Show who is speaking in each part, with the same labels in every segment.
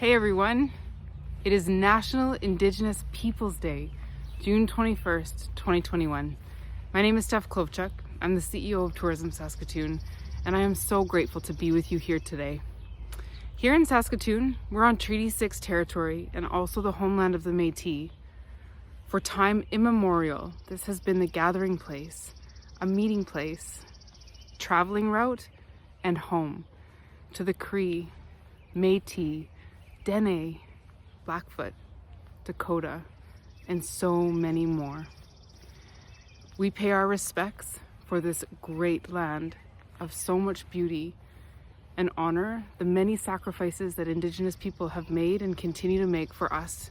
Speaker 1: Hey everyone, it is National Indigenous Peoples Day, June 21st, 2021. My name is Steph Klovchuk. I'm the CEO of Tourism Saskatoon, and I am so grateful to be with you here today. Here in Saskatoon, we're on Treaty 6 territory and also the homeland of the Métis. For time immemorial, this has been the gathering place, a meeting place, traveling route, and home to the Cree, Métis, Dene, Blackfoot, Dakota, and so many more. We pay our respects for this great land of so much beauty and honor the many sacrifices that Indigenous people have made and continue to make for us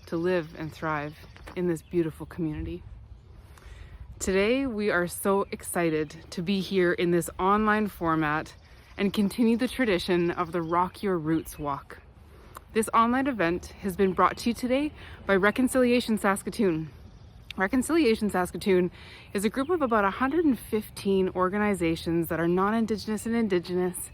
Speaker 1: to live and thrive in this beautiful community. Today, we are so excited to be here in this online format and continue the tradition of the Rock Your Roots Walk. This online event has been brought to you today by Reconciliation Saskatoon. Reconciliation Saskatoon is a group of about 115 organizations that are non-Indigenous and Indigenous,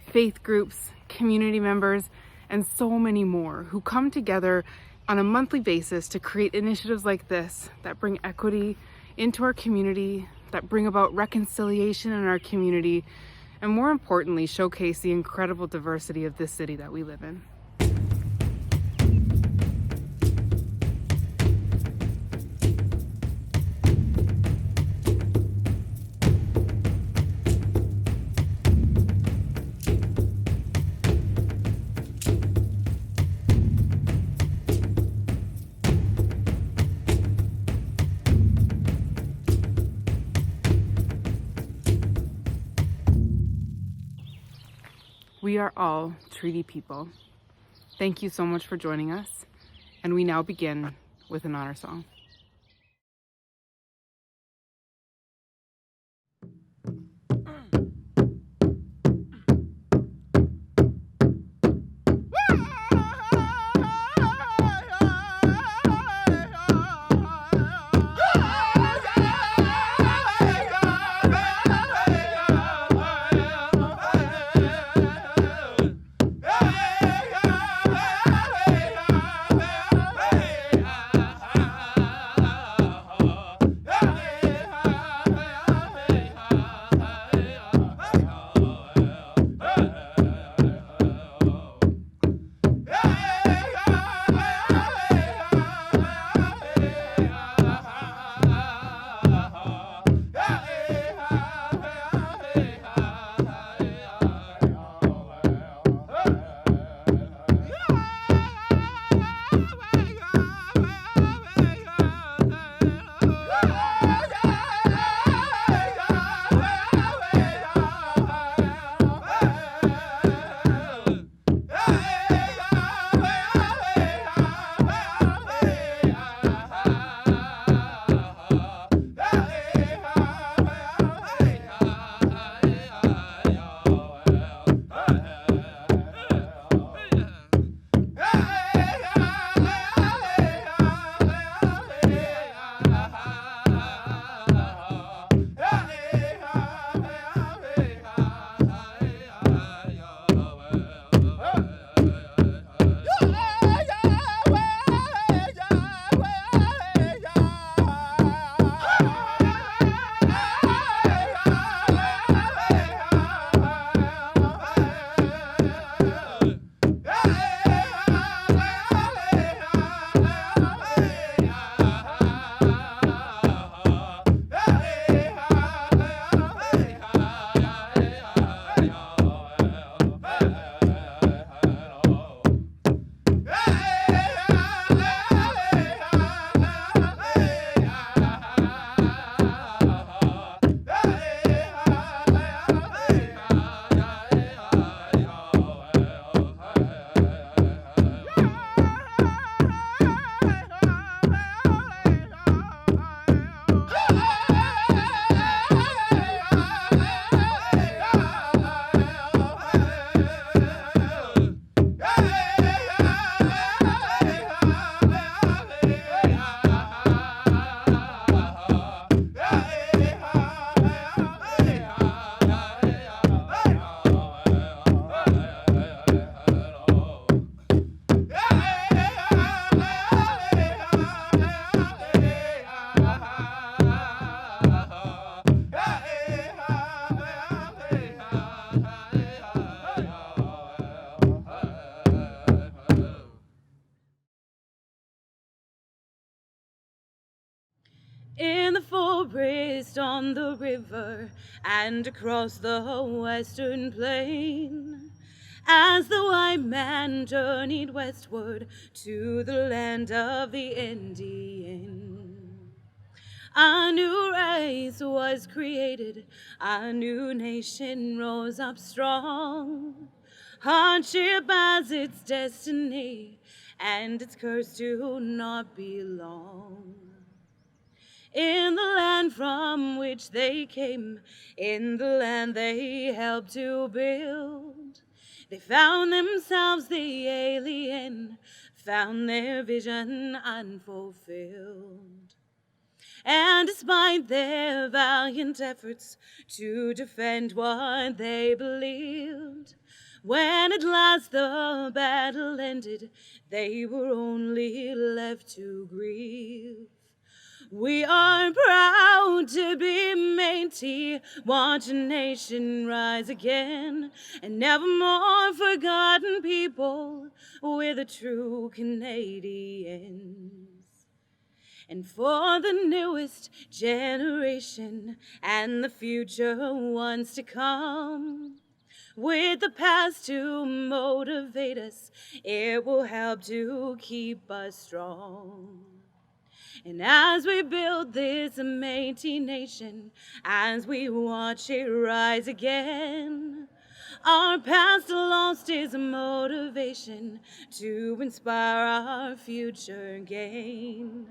Speaker 1: faith groups, community members, and so many more who come together on a monthly basis to create initiatives like this that bring equity into our community, that bring about reconciliation in our community, and more importantly, showcase the incredible diversity of this city that we live in. We are all treaty people. Thank you so much for joining us, and we now begin with an honor song. breast on the river and across the western plain, as the white man journeyed westward to the land of the Indian. A new race was created, a new nation rose up strong. Hardship as its destiny, and its curse to not belong. In the land from which they came, in the land they helped to build, they found themselves the alien, found their vision unfulfilled. And despite their valiant efforts to defend what they believed, when at last the battle ended, they were only left to grieve. We are proud to be Métis, watch a nation rise again, and never more forgotten people, we're the true Canadians. And for the newest generation and the future ones to come, with the past to motivate us, it will help to keep us strong. And as we build this Métis nation, as we watch it rise again, our past lost its motivation to inspire our future gain.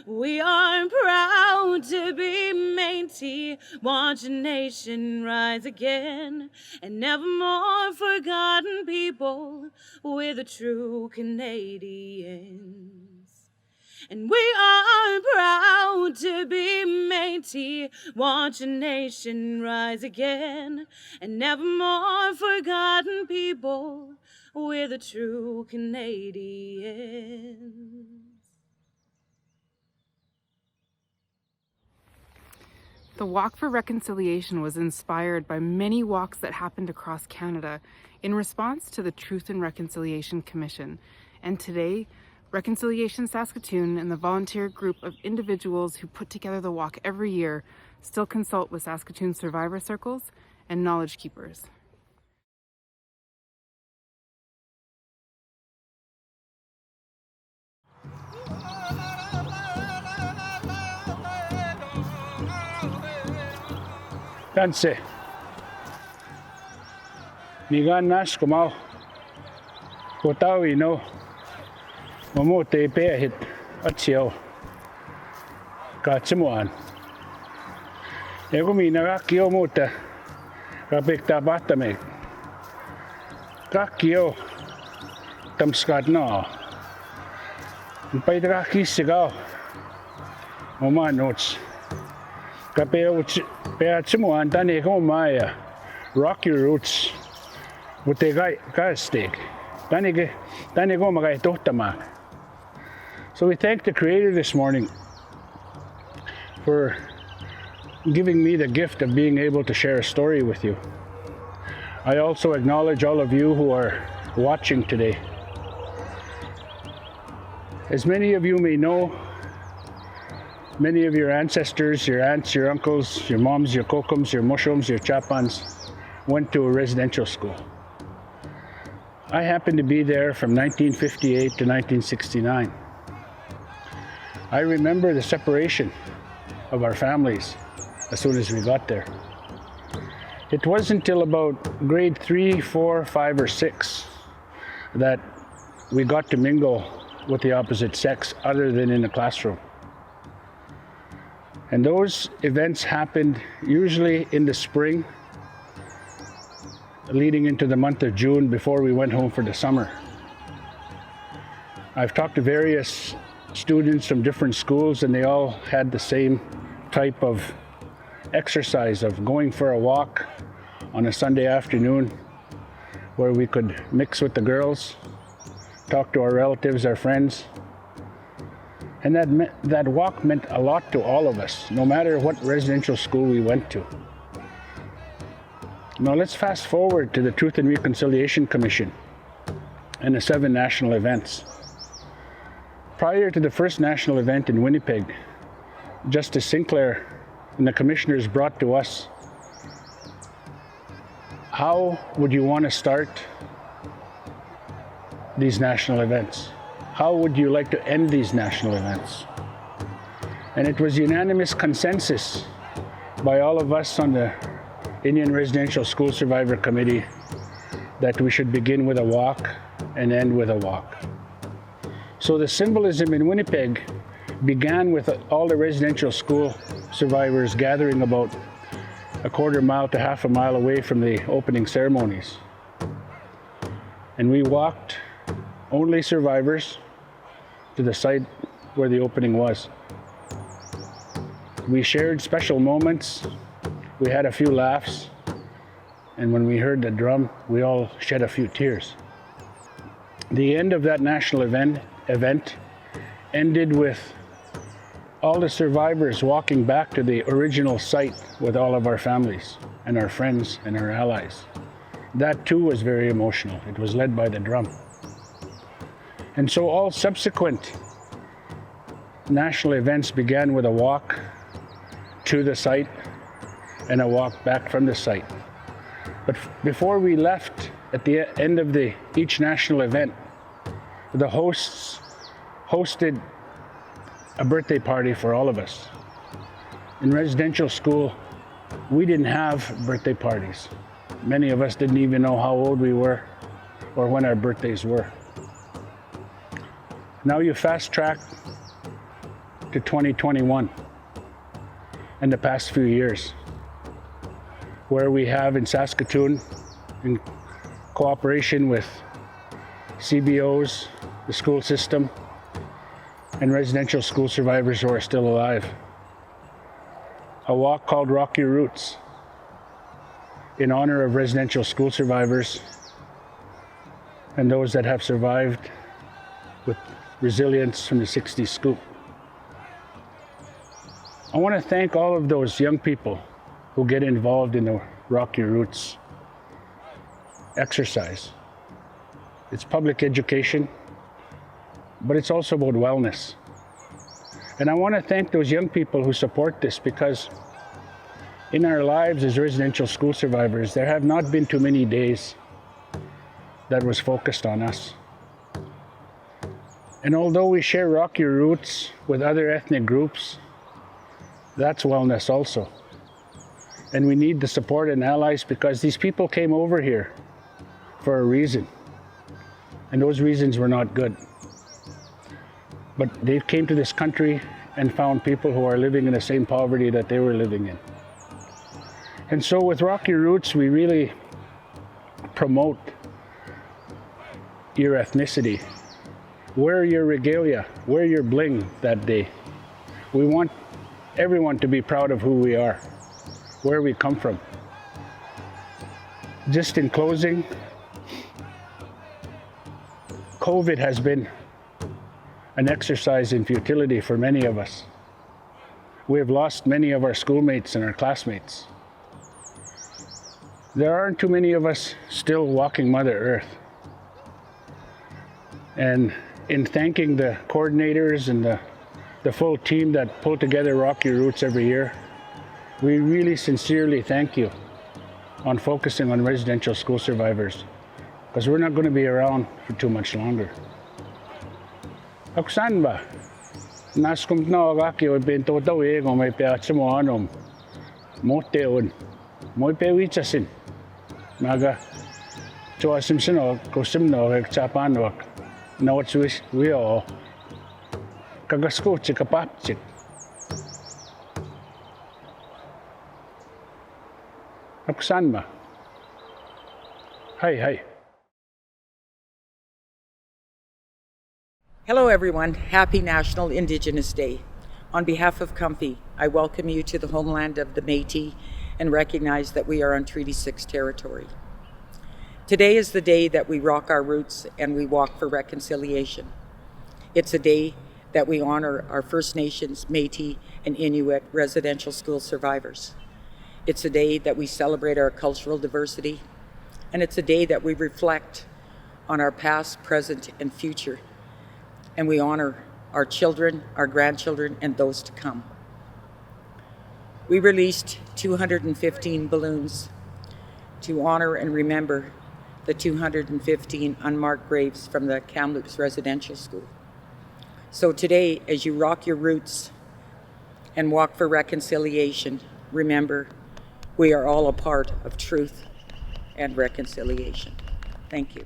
Speaker 1: We are proud to be Métis, watch a nation rise again, and never more forgotten people, we're the true Canadians. And we are proud to be Métis, watch a nation rise again, and never more forgotten people, we're the true Canadians. The Walk for Reconciliation was inspired by many walks that happened across Canada in response to the Truth and Reconciliation Commission. And today, Reconciliation Saskatoon and the volunteer group of individuals who put together the walk every year still consult with Saskatoon survivor circles and knowledge keepers.
Speaker 2: Kanse. Nigan nas kumau. Kotawi no. Mamu te pehit atsiao. Katsimuan. Ego mina kakio muuta. Kapekta batame. Kakio. Tamskat no. Paita kakisigaw. Mama notes. Kapeatsimuan tani kumaya. Rock your roots. Mute kai stick. Tani kumakai tohtamaan. So we thank the Creator this morning for giving me the gift of being able to share a story with you. I also acknowledge all of you who are watching today. As many of you may know, many of your ancestors, your aunts, your uncles, your moms, your kokums, your mushums, your chapans went to a residential school. I happened to be there from 1958 to 1969. I remember the separation of our families as soon as we got there. It wasn't until about grade 3, 4, 5, or 6 that we got to mingle with the opposite sex other than in the classroom. And those events happened usually in the spring, leading into the month of June before we went home for the summer. I've talked to various students from different schools, and they all had the same type of exercise of going for a walk on a Sunday afternoon where we could mix with the girls, talk to our relatives, our friends. And that walk meant a lot to all of us, no matter what residential school we went to. Now let's fast forward to the Truth and Reconciliation Commission and the 7 national events. Prior to the first national event in Winnipeg, Justice Sinclair and the commissioners brought to us, how would you want to start these national events? How would you like to end these national events? And it was unanimous consensus by all of us on the Indian Residential School Survivor Committee that we should begin with a walk and end with a walk. So the symbolism in Winnipeg began with all the residential school survivors gathering about a quarter mile to half a mile away from the opening ceremonies. And we walked, only survivors, to the site where the opening was. We shared special moments, we had a few laughs, and when we heard the drum, we all shed a few tears. The end of that national event ended with all the survivors walking back to the original site with all of our families and our friends and our allies. That too was very emotional. It was led by the drum. And so all subsequent national events began with a walk to the site and a walk back from the site. But before we left, at the end of each national event, the hosts hosted a birthday party for all of us. In residential school, we didn't have birthday parties. Many of us didn't even know how old we were or when our birthdays were. Now you fast track to 2021 and the past few years, where we have in Saskatoon, in cooperation with CBOs, the school system, and residential school survivors who are still alive, a walk called Rock Your Roots in honor of residential school survivors and those that have survived with resilience from the 60s scoop. I want to thank all of those young people who get involved in the Rock Your Roots exercise. It's public education, but it's also about wellness. And I want to thank those young people who support this, because in our lives as residential school survivors, there have not been too many days that was focused on us. And although we share Rock Your Roots with other ethnic groups, that's wellness also. And we need the support and allies, because these people came over here for a reason. And those reasons were not good. But they came to this country and found people who are living in the same poverty that they were living in. And so with Rock Your Roots, we really promote your ethnicity. Wear your regalia, wear your bling that day. We want everyone to be proud of who we are, where we come from. Just in closing, COVID has been an exercise in futility for many of us. We have lost many of our schoolmates and our classmates. There aren't too many of us still walking Mother Earth. And in thanking the coordinators and the full team that pull together Rock Your Roots every year, we really sincerely thank you on focusing on residential school survivors, because we're not going to be around for too much longer. Aksan ba? Naskum na agaki o bento daw e go may peatsa mo anom. Moteon. Moy pewichasin. Naga. Choasim sino kosim no chapan no. Na what's we all. Kagasko chikapapchik. Aksan ba? Hi.
Speaker 3: Hello everyone, happy National Indigenous Day. On behalf of Comfy, I welcome you to the homeland of the Métis and recognize that we are on Treaty 6 territory. Today is the day that we rock our roots and we walk for reconciliation. It's a day that we honor our First Nations, Métis, and Inuit residential school survivors. It's a day that we celebrate our cultural diversity, and it's a day that we reflect on our past, present, and future, and we honor our children, our grandchildren, and those to come. we released 215 balloons to honor and remember the 215 unmarked graves from the Kamloops Residential School. So today, as you rock your roots and walk for reconciliation, remember, we are all a part of truth and reconciliation. Thank you.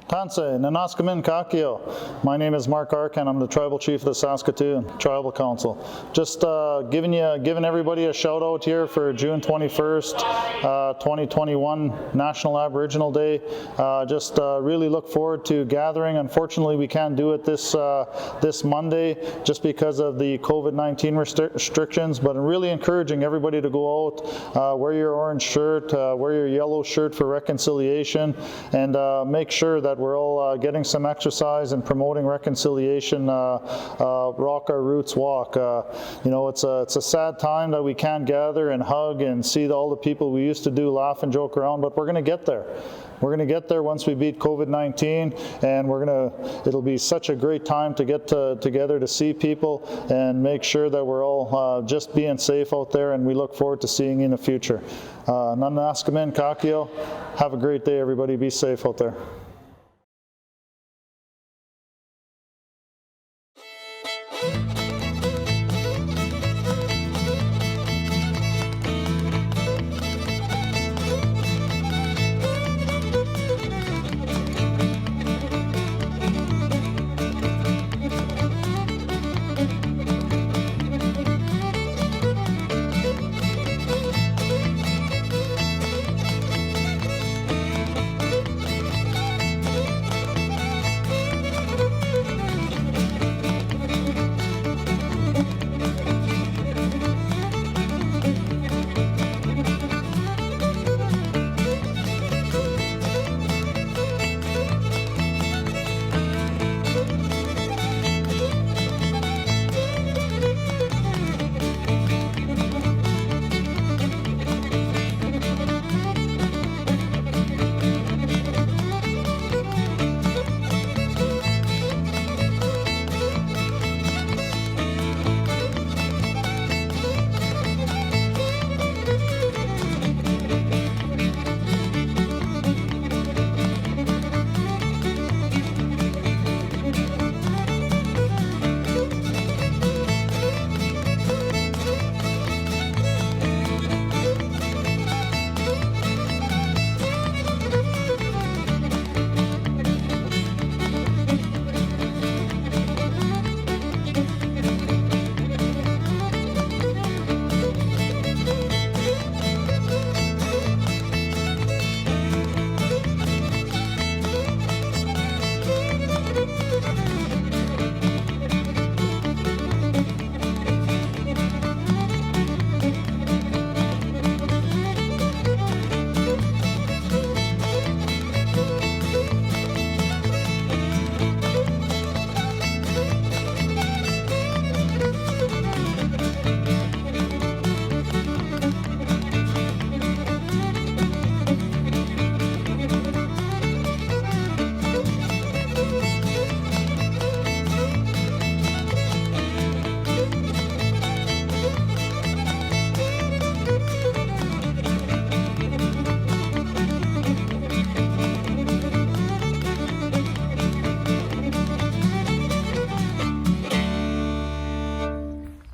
Speaker 4: Tanse, Nanaskamin Kakio. My name is Mark Arkan. I'm the Tribal Chief of the Saskatoon Tribal Council. Just giving everybody a shout out here for June 21st, 2021 National Aboriginal Day. Just really look forward to gathering. Unfortunately, we can't do it this Monday just because of the COVID-19 restrictions, but I'm really encouraging everybody to go out, wear your orange shirt, wear your yellow shirt for reconciliation, and make sure that we're all getting some exercise and promoting reconciliation. Rock Our Roots Walk. You know, it's a sad time that we can't gather and hug and see all the people we used to do, laugh and joke around, but we're going to get there. We're going to get there once we beat COVID-19, and it'll be such a great time to get together to see people and make sure that we're all just being safe out there, and we look forward to seeing you in the future. Nanaskamin Kakio, have a great day, everybody. Be safe out there.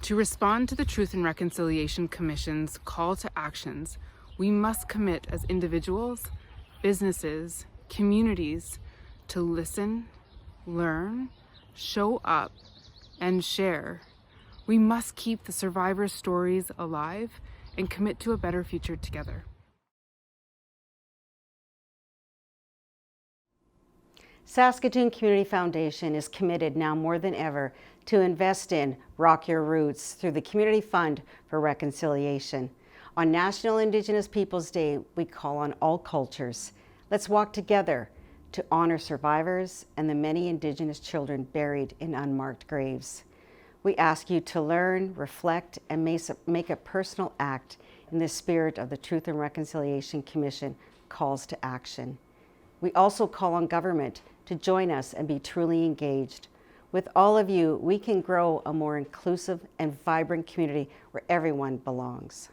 Speaker 1: To respond to the Truth and Reconciliation Commission's call to actions, we must commit as individuals, businesses, communities to listen, learn, show up, and share. We must keep the survivors' stories alive and commit to a better future together.
Speaker 5: Saskatoon Community Foundation is committed now more than ever to invest in Rock Your Roots through the Community Fund for Reconciliation. On National Indigenous Peoples Day, we call on all cultures. Let's walk together to honor survivors and the many Indigenous children buried in unmarked graves. We ask you to learn, reflect, and make a personal act in the spirit of the Truth and Reconciliation Commission calls to action. We also call on government to join us and be truly engaged. With all of you, we can grow a more inclusive and vibrant community where everyone belongs.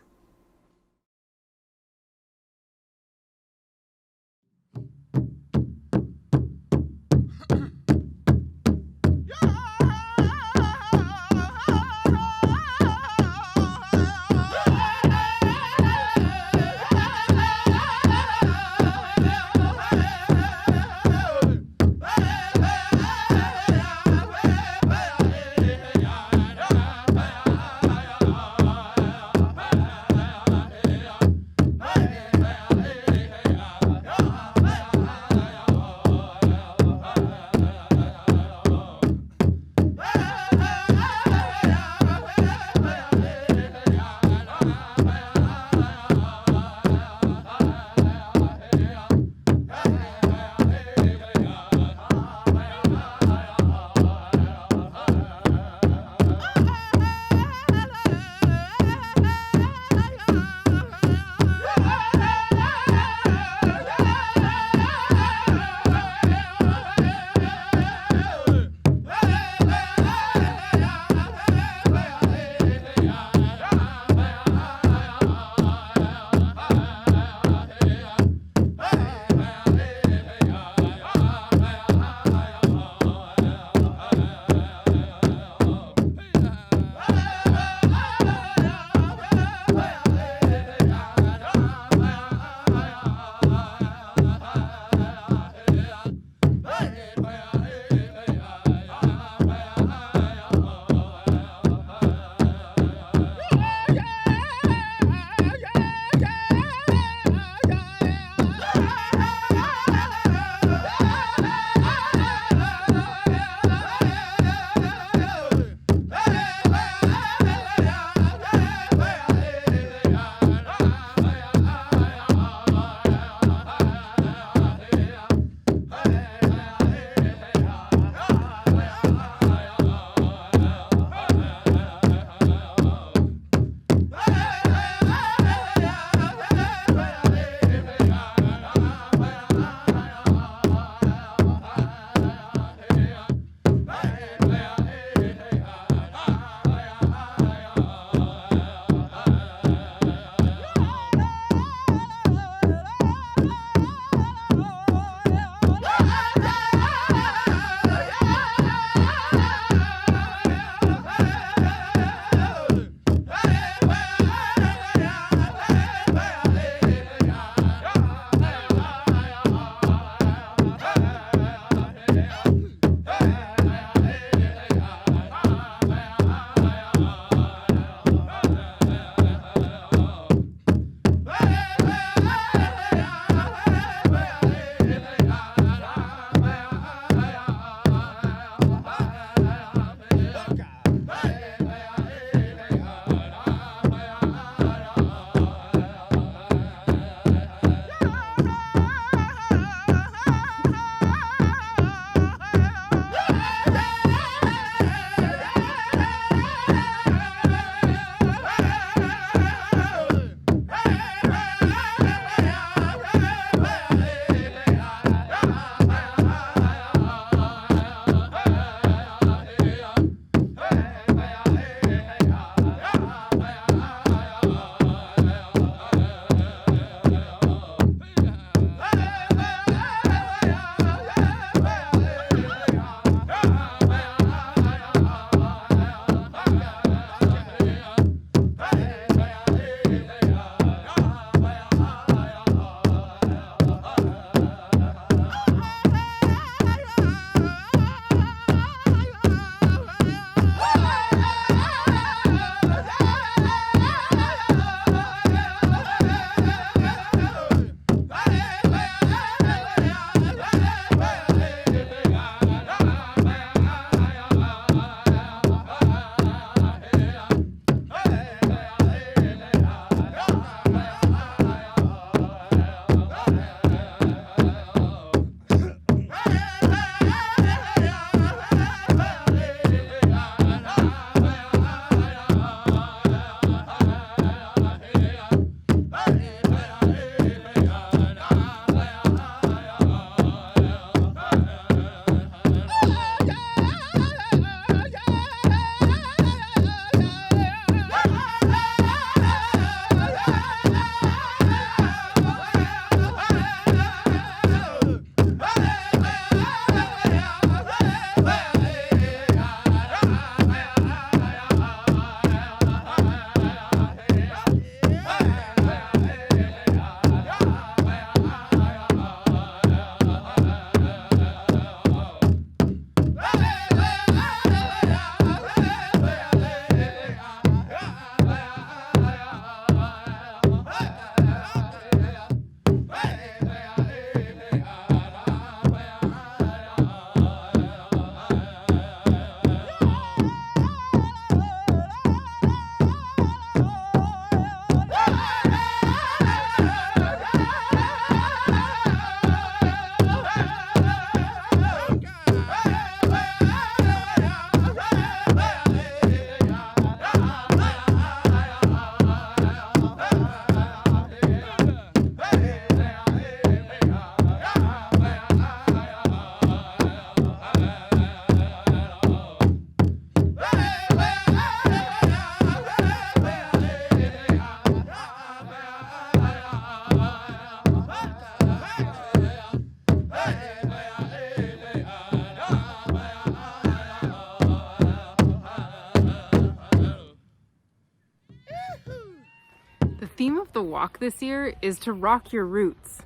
Speaker 1: theme of the walk this year is to rock your roots,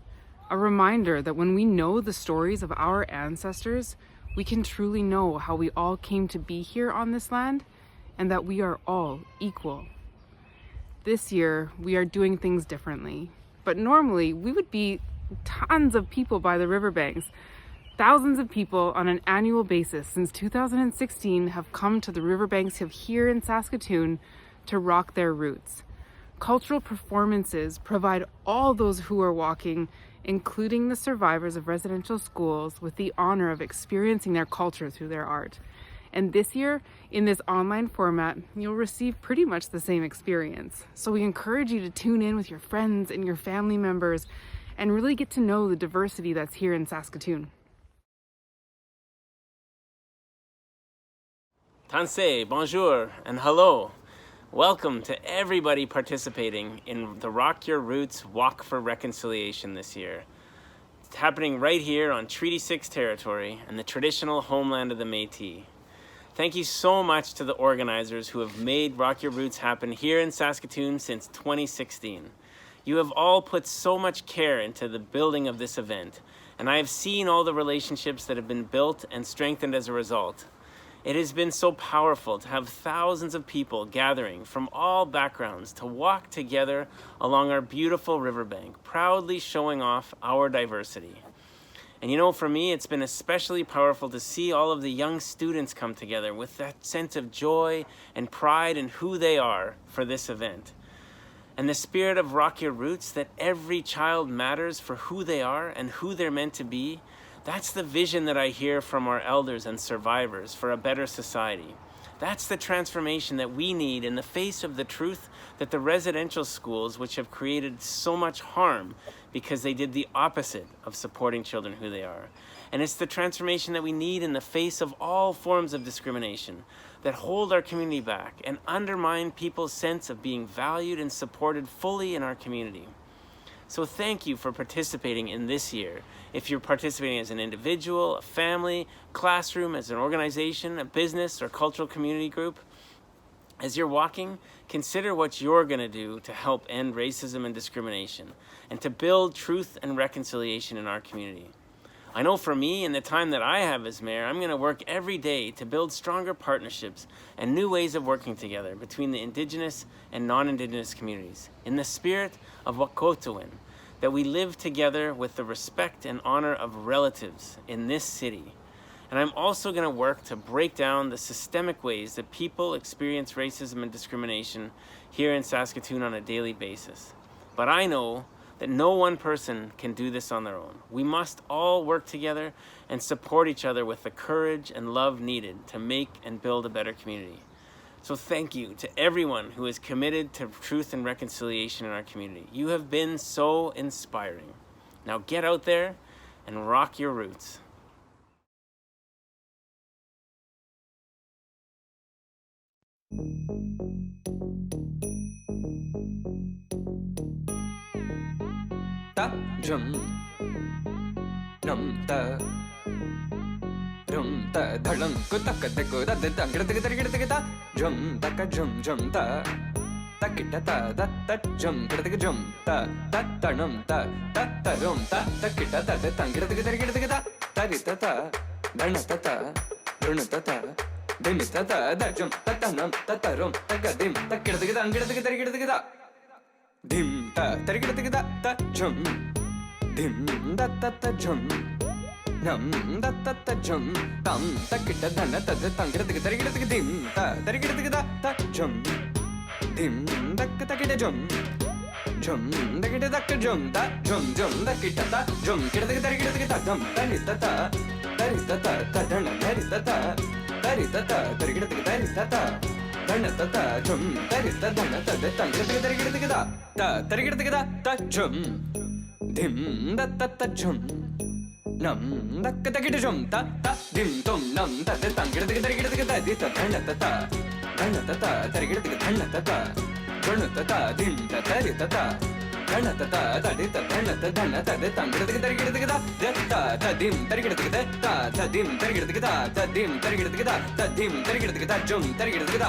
Speaker 1: a reminder that when we know the stories of our ancestors, we can truly know how we all came to be here on this land and that we are all equal. This year, we are doing things differently, but normally we would be tons of people by the riverbanks. Thousands of people on an annual basis since 2016 have come to the riverbanks of here in Saskatoon to rock their roots. Cultural performances provide all those who are walking, including the survivors of residential schools, with the honor of experiencing their culture through their art. And this year, in this online format, you'll receive pretty much the same experience. So we encourage you to tune in with your friends and your family members and really get to know the diversity that's here in Saskatoon.
Speaker 6: Tansei, bonjour, and hello. Welcome to everybody participating in the Rock Your Roots Walk for Reconciliation this year. It's happening right here on Treaty 6 territory and the traditional homeland of the Métis. Thank you so much to the organizers who have made Rock Your Roots happen here in Saskatoon since 2016. You have all put so much care into the building of this event, and I have seen all the relationships that have been built and strengthened as a result. It has been so powerful to have thousands of people gathering from all backgrounds to walk together along our beautiful riverbank, proudly showing off our diversity. And you know, for me, it's been especially powerful to see all of the young students come together with that sense of joy and pride in who they are for this event. And the spirit of Rock Your Roots, that every child matters for who they are and who they're meant to be, that's the vision that I hear from our elders and survivors for a better society. That's the transformation that we need in the face of the truth that the residential schools, which have created so much harm because they did the opposite of supporting children who they are. And it's the transformation that we need in the face of all forms of discrimination that hold our community back and undermine people's sense of being valued and supported fully in our community. So thank you for participating in this year. If you're participating as an individual, a family, classroom, as an organization, a business, or cultural community group, as you're walking, consider what you're going to do to help end racism and discrimination and to build truth and reconciliation in our community. I know for me, in the time that I have as mayor, I'm going to work every day to build stronger partnerships and new ways of working together between the Indigenous and non-Indigenous communities in the spirit of Wakotowin, that we live together with the respect and honor of relatives in this city. And I'm also going to work to break down the systemic ways that people experience racism and discrimination here in Saskatoon on a daily basis. But I know that no one person can do this on their own. We must all work together and support each other with the courage and love needed to make and build a better community. So thank you to everyone who is committed to truth and reconciliation in our community. You have been so inspiring. Now get out there and rock your roots.
Speaker 7: Ta jum num ta rum ta dhalam ko tak de ko da de tang gida gida ta jum ta ka jum ta ta kita ta da ta jum gida jum ta num ta rum ta kita ta de tang gida ta ta ri ta dana ta run ta dim ta da jum ta num ta rum ta ga dim ta gida dim ta tarigida ta jum dim da ta jum nam da ta jum tam ta kita dana ta tangirada tarigida dim ta tarigida ta jum dim da ta kita jum da kita da jum da da kita ta jum kita tarigida ta dam ta ta dana ta tarigida ta dana ta jum dana ta tarigida ta jum dim da ta jum nam da kita jum ta dim tom nam ta tarigida ta dana ta tarigida dana ta dim ta tarigida dana ta dana ta tarigida ta dim tarigida ta dim tarigida ta dim tarigida ta jum tarigida ta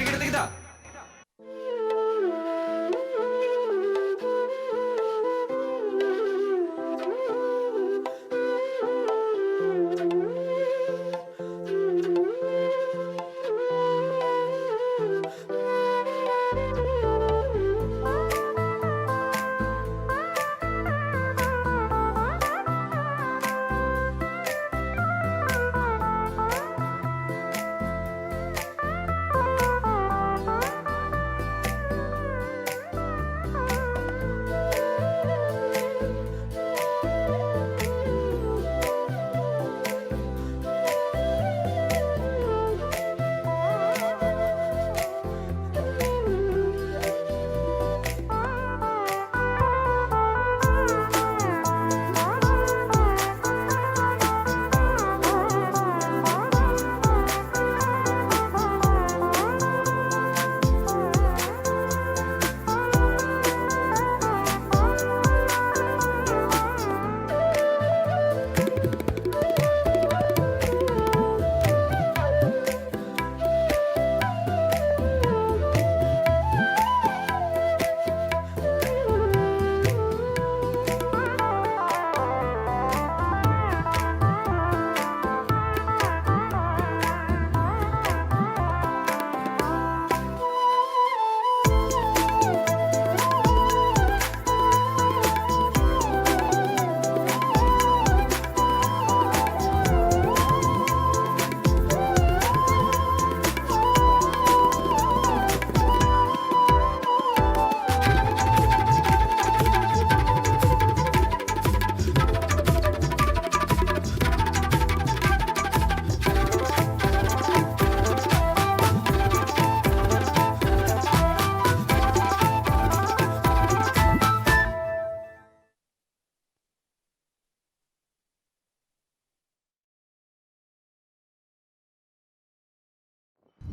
Speaker 7: tarigida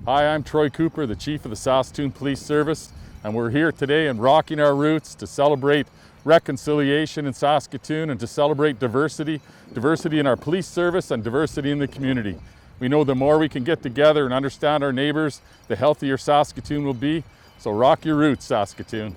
Speaker 8: Hi, I'm Troy Cooper, the Chief of the Saskatoon Police Service, and we're here today in Rocking Our Roots to celebrate reconciliation in Saskatoon and to celebrate diversity in our police service and diversity in the community. We know the more we can get together and understand our neighbors, the healthier Saskatoon will be. So rock your roots, Saskatoon.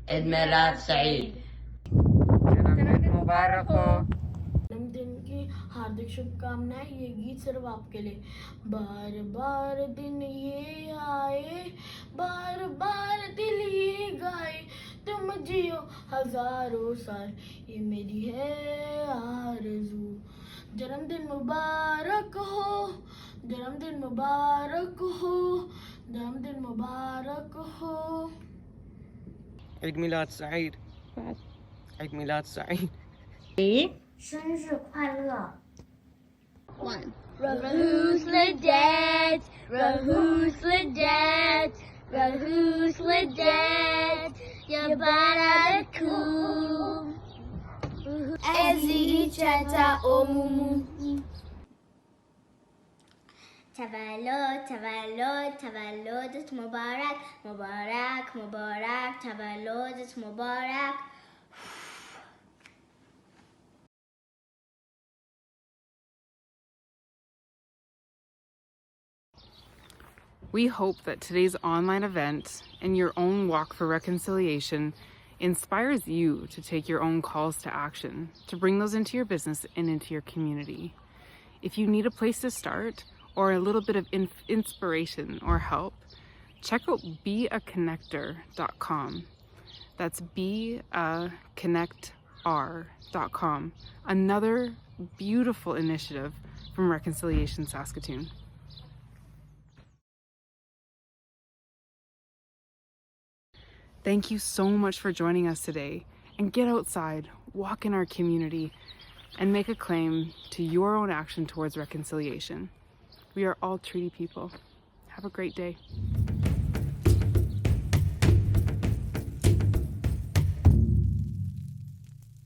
Speaker 9: عيد ميلاد سعيد
Speaker 1: जन्मदिन मुबारक हो
Speaker 10: जन्मदिन की हार्दिक शुभकामनाएं। ये गीत सिर्फ आपके लिए। बार बार दिन ये आए, बार बार दिल ये गाए, तुम जियो हजारों साल, ये मेरी है आरज़ू। जन्मदिन मुबारक हो, जन्मदिन मुबारक हो, जन्मदिन मुबारक हो।
Speaker 11: عيد ميلاد سعيد عيد ميلاد سعيد
Speaker 10: 生日快乐。
Speaker 12: One. Rahus Ledet, Rahus Ledet, Rahus Ledet, Yabaradaku.
Speaker 10: Ezi Chata Omumu.
Speaker 12: Tavallud, tavallud, tavalludet Mubarak, Mubarak, Mubarak, tavalludet Mubarak.
Speaker 1: We hope that today's online event and your own walk for reconciliation inspires you to take your own calls to action, to bring those into your business and into your community. If you need a place to start or a little bit of inspiration or help, check out beaconnector.com. That's beaconnectr.com. Another beautiful initiative from Reconciliation Saskatoon. Thank you so much for joining us today, and get outside, walk in our community, and make a claim to your own action towards reconciliation. We are all treaty people. Have a great day.